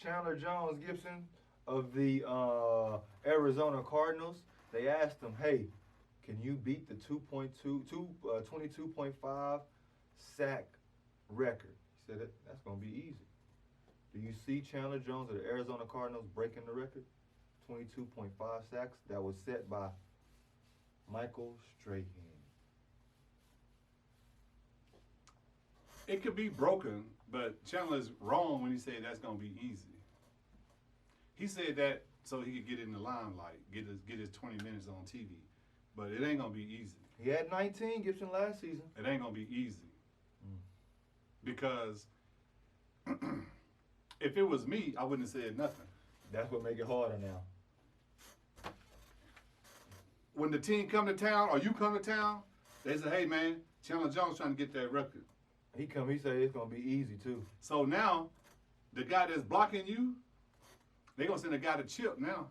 Chandler Jones, Gibson of the Arizona Cardinals. They asked him, "Hey, can you beat the 22.5 sack record?" He said, "That's going to be easy." Do you see Chandler Jones of the Arizona Cardinals breaking the record? 22.5 sacks that was set by Michael Strahan. It could be broken, but Chandler's wrong when he said that's going to be easy. He said that so he could get in the limelight, get his 20 minutes on TV. But it ain't going to be easy. He had 19, Gibson, last season. It ain't going to be easy. Because if it was me, I wouldn't have said nothing. That's what make it harder now. When the team come to town or you come to town, they say, "Hey, man, Chandler Jones trying to get that record." He say it's going to be easy, too. So now, the guy that's blocking you, they going to send a guy to chip now.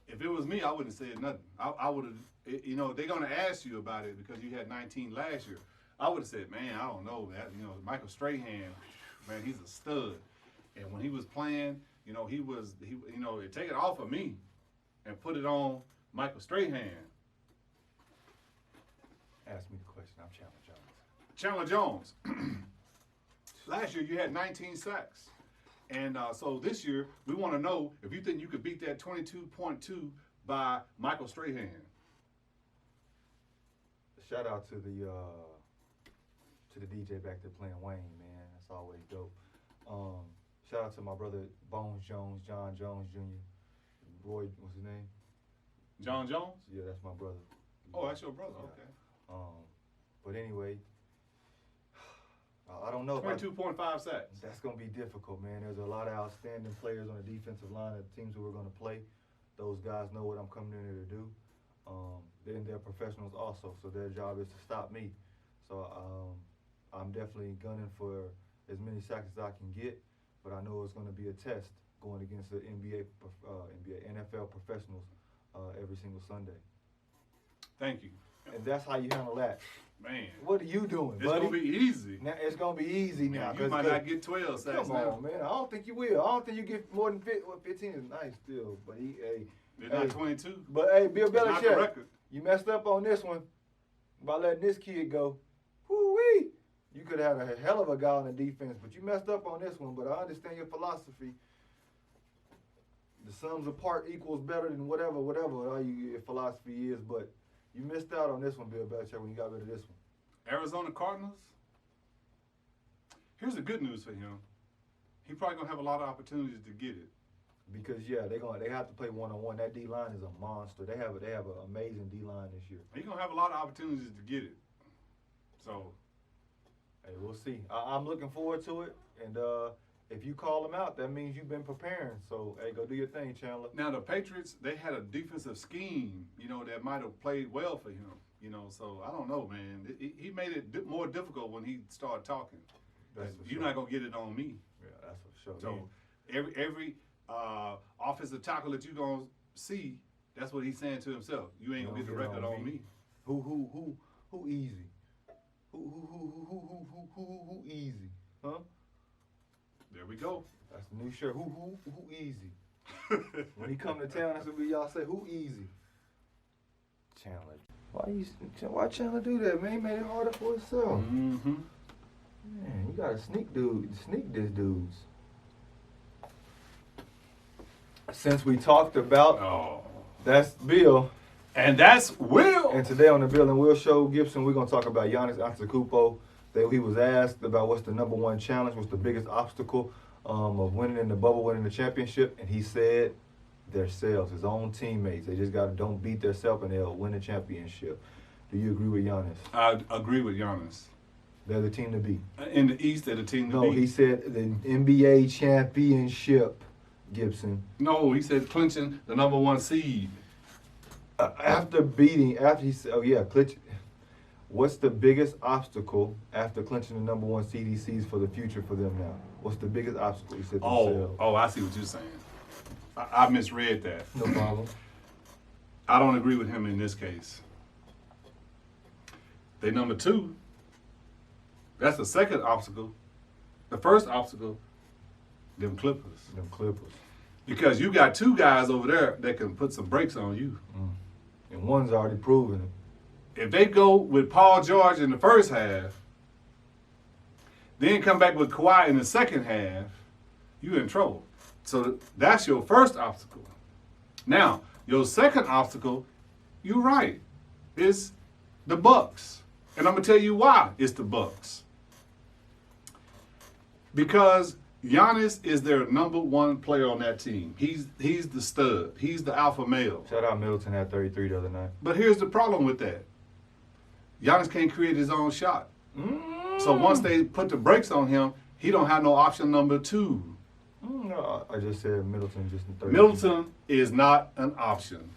If it was me, I wouldn't have said nothing. I would have, they're going to ask you about it because you had 19 last year. I would have said, "Man, I don't know that. Michael Strahan, man, he's a stud. And when he was playing, take it off of me and put it on Michael Strahan." Ask me the question. I'm Chandler Chandler Jones. Jones. Last year you had 19 sacks. And so this year we want to know if you think you could beat that 22.2 by Michael Strahan. Shout out to the DJ back there playing Wayne, man. That's always dope. Shout out to my brother Bones Jones, John Jones Jr. Roy, what's his name? John Jones? Yeah, that's my brother. Oh, that's your brother. Yeah. Okay. But anyway, I don't know. 22.5 sacks. That's going to be difficult, man. There's a lot of outstanding players on the defensive line of the teams that we're going to play. Those guys know what I'm coming in here to do. They're professionals also, so their job is to stop me. So I'm definitely gunning for as many sacks as I can get, but I know it's going to be a test going against the NFL professionals every single Sunday. Thank you. And that's how you handle that. Man. What are you doing, It's buddy? going to be easy. Now, it's going to be easy now. You might not get 12 sacks Come now. on, man. I don't think you will. I don't think you get more than 15 is nice still. But They're not 22. But hey, Bill It's not the Belichick, record. you messed up on this one by letting this kid go. Whoo-wee. You could have had a hell of a guy on the defense, but you messed up on this one. But I understand your philosophy. The sums apart equals better than whatever your philosophy is. But you missed out on this one, Bill Belichick, when you got rid of this one. Arizona Cardinals. Here's the good news for him. He probably going to have a lot of opportunities to get it. Because they have to play one-on-one. That D line is a monster. They have an amazing D line this year. He's going to have a lot of opportunities to get it. So, hey, we'll see. I'm looking forward to it. And if you call him out, that means you've been preparing. So, hey, go do your thing, Chandler. now the Patriots, they had a defensive scheme, that might have played well for him. So I don't know, man. He made it more difficult when he started talking. That's for You're sure. not going to get it on me. Yeah, that's for sure. So every offensive tackle that you're going to see, that's what he's saying to himself. You ain't going to get the record on me. Who easy? Who easy? Huh? There we go. That's the new shirt. Who easy? When he come to town, that's what y'all say. Who easy? Chandler. Why Chandler do that, man? He made it harder for himself. Mm-hmm. Man, you gotta sneak this dudes. Since we talked about that's Bill. And that's Will. And today on the Bill and Will Show, Gibson, we're gonna talk about Giannis Antetokounmpo. That he was asked about what's the number one challenge, what's the biggest obstacle of winning in the bubble, winning the championship, and he said themselves, his own teammates. They just don't beat themselves and they'll win the championship. Do you agree with Giannis? I agree with Giannis. They're the team to beat. In the East, they're the team to beat. No, he said the NBA championship, Gibson. No, he said clinching the number one seed. After he said, clinch. What's the biggest obstacle after clinching the number one CDCs for the future for them now? What's the biggest obstacle? He said themselves. I see what you're saying. I misread that. No problem. I don't agree with him in this case. They number two. That's the second obstacle. The first obstacle, them Clippers. Them Clippers. Because you got two guys over there that can put some brakes on you. And one's already proven it. If they go with Paul George in the first half, then come back with Kawhi in the second half, you're in trouble. So that's your first obstacle. Now, your second obstacle, you're right, is the Bucks. And I'm going to tell you why it's the Bucks. Because Giannis is their number one player on that team. He's the stud. He's the alpha male. Shout out Middleton had 33 the other night. But here's the problem with that. Giannis can't create his own shot. So once they put the brakes on him, he don't have no option number two. No, I just said Middleton just in 30. Middleton is not an option.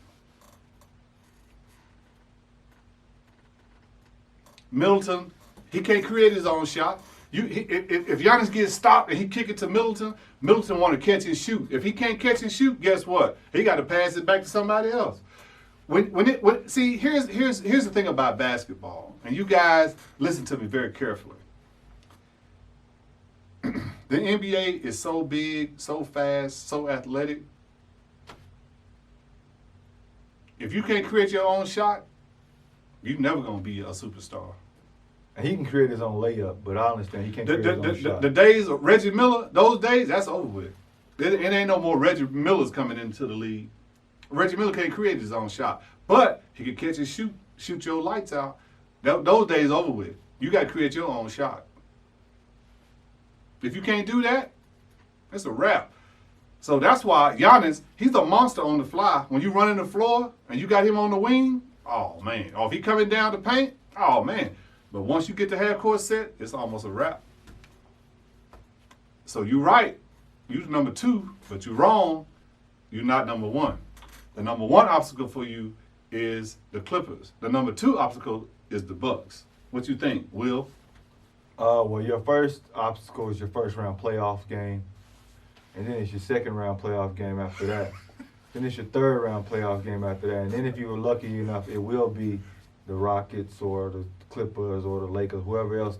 Middleton, he can't create his own shot. If Giannis gets stopped and he kick it to Middleton, Middleton want to catch and shoot. If he can't catch and shoot, guess what? He got to pass it back to somebody else. See, here's the thing about basketball, and you guys listen to me very carefully. The NBA is so big, so fast, so athletic. If you can't create your own shot, you're never gonna be a superstar. And he can create his own layup, but I understand he can't create his own shot. The days of Reggie Miller, those days, that's over with. It ain't no more Reggie Millers coming into the league. Reggie Miller can't create his own shot, but he can catch and shoot your lights out. Those days over with. You got to create your own shot. If you can't do that, it's a wrap. So that's why Giannis, he's a monster on the fly. When you running the floor and you got him on the wing, oh man. Or if he coming down the paint, oh man. But once you get the half court set, it's almost a wrap. So you're right. You're number 2, but you're wrong. You're not number 1. The number 1 obstacle for you is the Clippers. The number 2 obstacle is the Bucks. What you think, Will? Well, your first obstacle is your first round playoff game, and then it's your second round playoff game after that. Then it's your third round playoff game after that, and then if you were lucky enough, it will be the Rockets or the Clippers or the Lakers, whoever else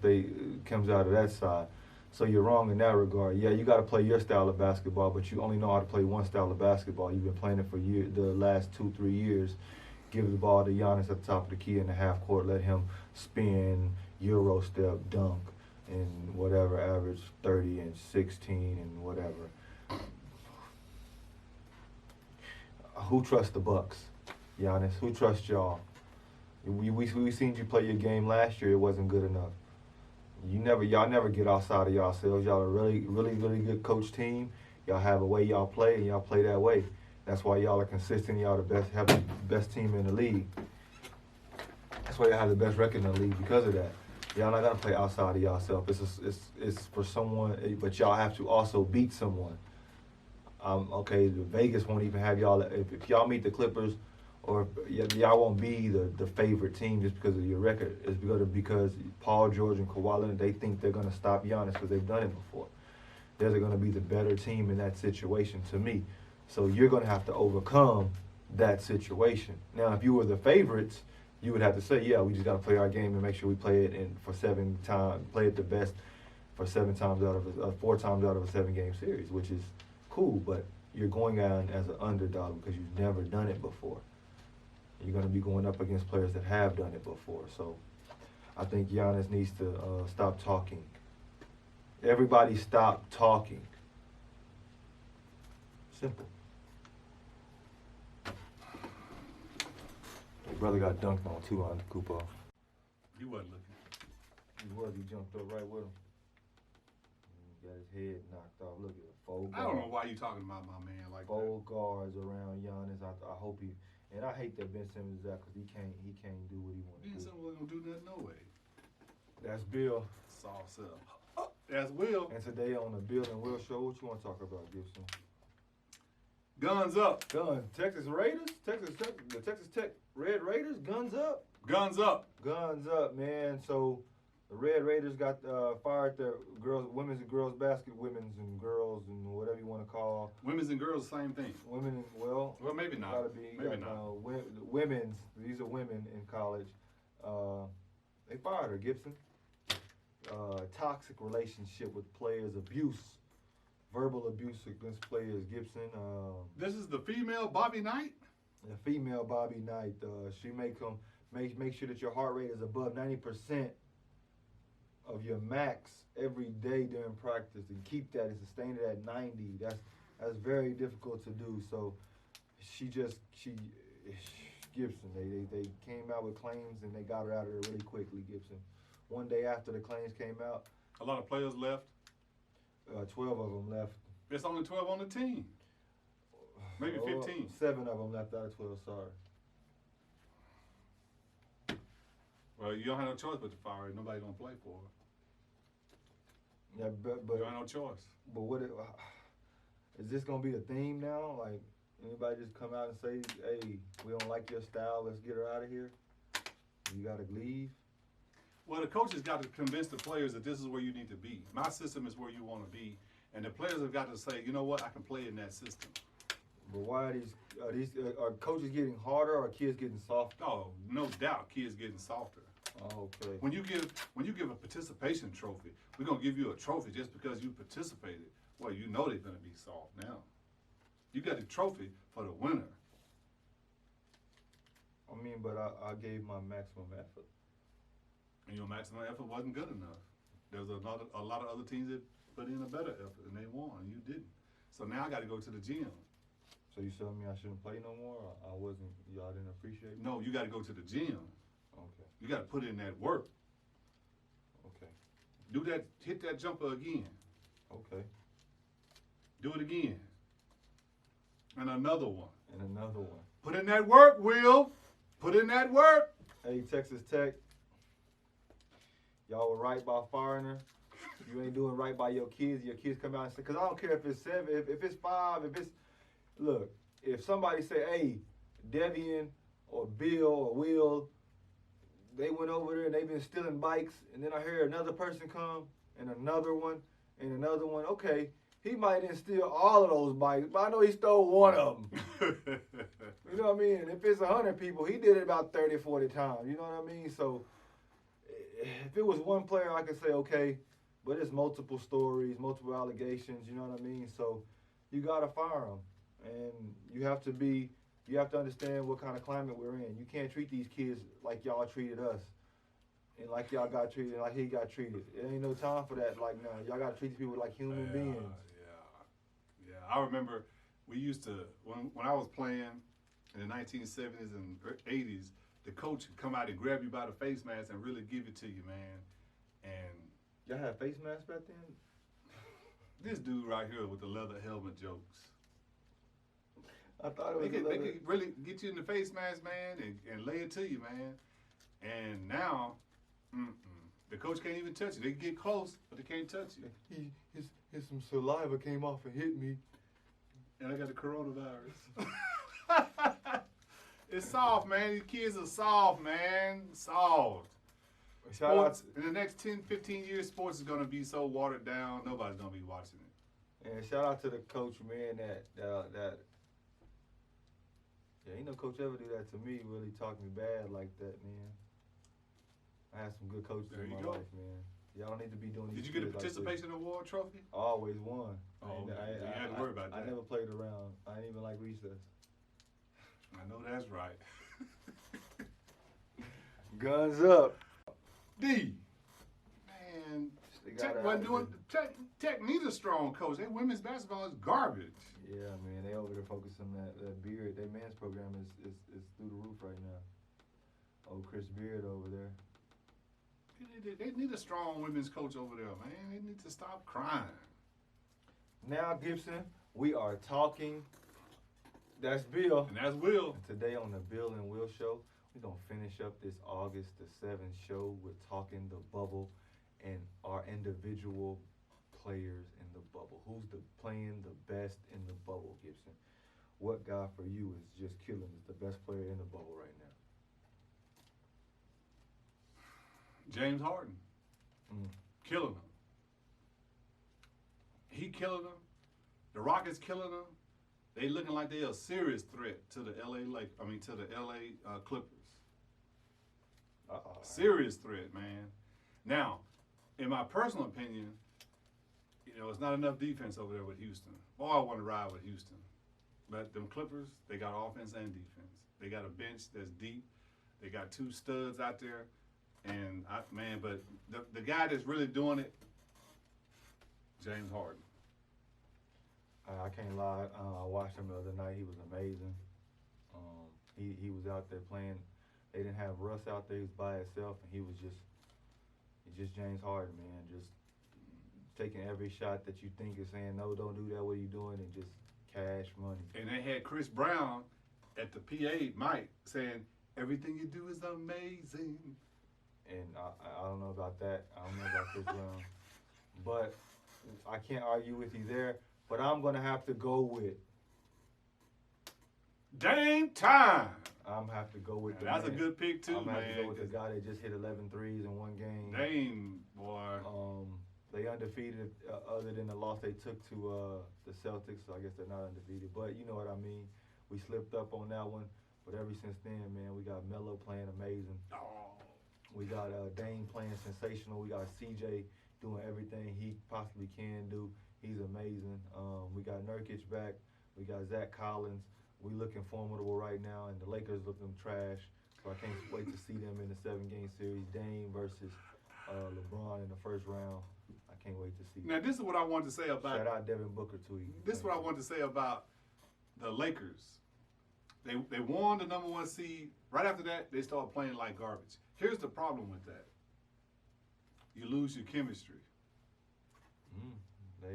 comes out of that side. So you're wrong in that regard. Yeah, you got to play your style of basketball, but you only know how to play one style of basketball. You've been playing it for the last 2-3 years. Give the ball to Giannis at the top of the key in the half court. Let him spin, Euro step, dunk, and whatever, average 30 and 16 and whatever. Who trusts the Bucks? Giannis, who trusts y'all? We seen you play your game last year. It wasn't good enough. Y'all never get outside of yourselves. Y'all a really, really, really good coach team. Y'all have a way y'all play, and y'all play that way. That's why y'all are consistent. Y'all have the best team in the league. That's why y'all have the best record in the league because of that. Y'all not gonna play outside of yourself. It's for someone, but y'all have to also beat someone. Okay, the Vegas won't even have y'all. If y'all meet the Clippers, or y'all won't be the favorite team just because of your record. It's because Paul George and Kawhi Leonard, they think they're gonna stop Giannis because they've done it before. They're gonna be the better team in that situation to me. So you're gonna have to overcome that situation. Now, if you were the favorites, you would have to say, yeah, we just got to play our game and make sure we play it play it the best for 4 times out of a 7-game series, which is cool. But you're going out as an underdog because you've never done it before. You're going to be going up against players that have done it before. So I think Giannis needs to stop talking. Everybody stop talking. Simple. Your brother got dunked on too on the Kupo. He wasn't looking. He jumped up right with him. He got his head knocked off. Look at it. 4 guards. I don't know why you talking about my man like 4 guards around Giannis. I hope he. And I hate that Ben Simmons is out because he can't do what he wants to do. Ben Simmons wasn't gonna do nothing no way. That's Bill. Sauce up. That's Will. And today on the Bill and Will show, what you want to talk about, Gibson? Guns up. Texas Raiders? The Texas Tech Red Raiders? Guns up? Guns up. Guns up, man. So the Red Raiders got fired their women's and girls and whatever you want to call. Women's and girls, same thing. Well, maybe not. Maybe not. Women's. These are women in college. They fired her, Gibson. Toxic relationship with players, verbal abuse against players, Gibson. This is the female Bobby Knight? The female Bobby Knight. She make sure that your heart rate is above 90% of your max every day during practice, and keep that and sustain it at 90. That's very difficult to do. So Gibson, they came out with claims and they got her out of there really quickly, Gibson. One day after the claims came out, a lot of players left. 12 of them left. There's only 12 on the team. Maybe 15. 7 of them left out of 12, sorry. Well, you don't have no choice but to fire her. Nobody gonna play for her. Yeah, but you don't have no choice. But is this gonna be the theme now? Like, anybody just come out and say, hey, we don't like your style, let's get her out of here? You gotta leave? Well, the coaches got to convince the players that this is where you need to be. My system is where you want to be, and the players have got to say, you know what, I can play in that system. But why are coaches getting harder or kids getting softer? Oh, no doubt, kids getting softer. Oh, okay. When you give a participation trophy, we're gonna give you a trophy just because you participated. Well, you know they're gonna be soft now. You got a trophy for the winner. I mean, but I gave my maximum effort. And your maximum effort wasn't good enough. There was a lot of other teams that put in a better effort, and they won, and you didn't. So now I got to go to the gym. So you telling me I shouldn't play no more? Or I wasn't. Y'all didn't appreciate me? No, you got to go to the gym. Okay. You got to put in that work. Okay. Do that. Hit that jumper again. Okay. Do it again. And another one. And another one. Put in that work, Will. Put in that work. Hey, Texas Tech. Y'all were right by firing her. You ain't doing right by your kids. Your kids come out and say, because I don't care if it's 7, if it's 5, if it's, look, if somebody say, hey, Devian or Bill or Will, they went over there and they've been stealing bikes, and then I hear another person come and another one and another one. Okay, he might didn't steal all of those bikes, but I know he stole one of them. You know what I mean? And if it's 100 people, he did it about 30, 40 times. You know what I mean? So if it was one player, I could say, okay, but it's multiple stories, multiple allegations, you know what I mean? So you got to fire them. And you have to understand what kind of climate we're in. You can't treat these kids like y'all treated us. And like y'all got treated, like he got treated. It ain't no time for that. Like, no, y'all got to treat these people like human beings. Yeah. I remember we used to, when I was playing in the 1970s and 80s, the coach would come out and grab you by the face mask and really give it to you, man. And y'all had face masks back then? This dude right here with the leather helmet jokes. I thought it was they could really get you in the face mask, man, and lay it to you, man. And now, the coach can't even touch you. They can get close, but they can't touch you. His some saliva came off and hit me. And I got the coronavirus. It's soft, man. These kids are soft, man. Soft. Sports, in the next 10, 15 years, sports is going to be so watered down, nobody's going to be watching it. And shout out to the coach, man, that ain't no coach ever do that to me, really talk me bad like that, man. I had some good coaches in my life, man. Y'all don't need to be doing these. Did you get a participation award trophy? I always won. Oh, you had to worry about that. I never played around. I didn't even like recess. I know that's right. Guns up. D. Man, Tech needs a strong coach. Their women's basketball is garbage. Yeah, man, they over there focusing on that Beard. Their men's program is through the roof right now. Oh, Chris Beard over there. They need a strong women's coach over there, man. They need to stop crying. Now, Gibson, we are talking. That's Bill. And that's Will. And today on the Bill and Will Show, we're going to finish up this August the 7th show with talking the bubble and our individual players in the bubble. Who's playing the best in the bubble, Gibson? What guy for you is just killing, is the best player in the bubble right now? James Harden. Killing them. He killing them. The Rockets killing them. They looking like they're a serious threat to the LA Clippers. Serious threat, man. Now, in my personal opinion, it's not enough defense over there with Houston. Boy, I want to ride with Houston. But them Clippers, they got offense and defense. They got a bench that's deep. They got 2 studs out there. And, but the guy that's really doing it, James Harden. I can't lie. I watched him the other night. He was amazing. He was out there playing. They didn't have Russ out there. He was by himself, and he was just James Harden, man. Just taking every shot that you think is saying, no, don't do that. What are you doing? And just cash money. And they had Chris Brown at the PA mic saying, everything you do is amazing. And I don't know about that. I don't know about Chris Brown. But I can't argue with you there. But I'm going to have to go with Dame Time. I'm going to have to go with that's a good pick, too, man. I'm going to have to go with the guy that just hit 11 threes in one game. Dame, boy. They undefeated other than the loss they took to the Celtics. So I guess they're not undefeated. But you know what I mean. We slipped up on that one. But ever since then, man, we got Melo playing amazing. Oh. We got Dame playing sensational. We got CJ doing everything he possibly can do. He's amazing. We got Nurkic back. We got Zach Collins. We looking formidable right now, and the Lakers looking trash. So I can't wait to see them in the 7-game series. Dame versus LeBron in the first round. I can't wait to see. Now, this is what I wanted to say about. Shout out Devin Booker too. This is what I wanted to say about the Lakers. They won the number 1 seed. Right after that, they start playing like garbage. Here's the problem with that. You lose your chemistry.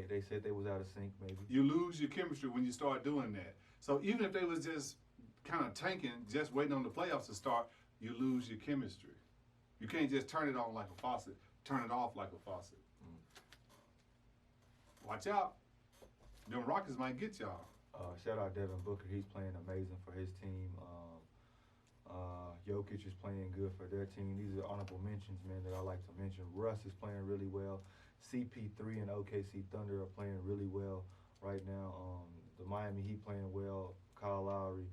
They said they was out of sync, maybe. You lose your chemistry when you start doing that. So even if they was just kind of tanking, just waiting on the playoffs to start, you lose your chemistry. You can't just turn it on like a faucet, turn it off like a faucet. Watch out. Them Rockets might get y'all. Shout out Devin Booker. He's playing amazing for his team. Jokic is playing good for their team. These are honorable mentions, man, that I like to mention. Russ is playing really well. CP3 and OKC Thunder are playing really well right now. The Miami Heat playing well. Kyle Lowry,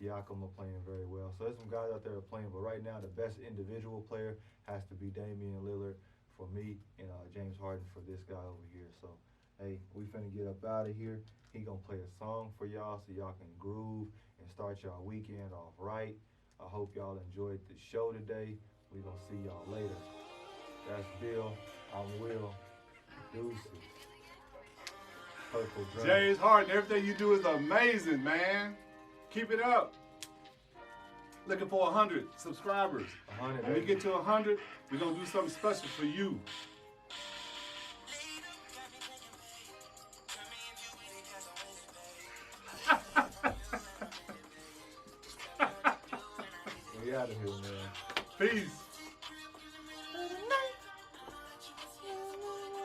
Siakam are playing very well. So there's some guys out there that are playing, but right now the best individual player has to be Damian Lillard for me and James Harden for this guy over here. So, hey, we finna get up out of here. He gonna play a song for y'all so y'all can groove and start y'all weekend off right. I hope y'all enjoyed the show today. We gonna see y'all later. That's Bill. I'm Will. Deuces. Purple Drum. James Harden, everything you do is amazing, man. Keep it up. Looking for 100 subscribers. 100. When we get to 100, we're gonna do something special for you. We out of here, man. Peace.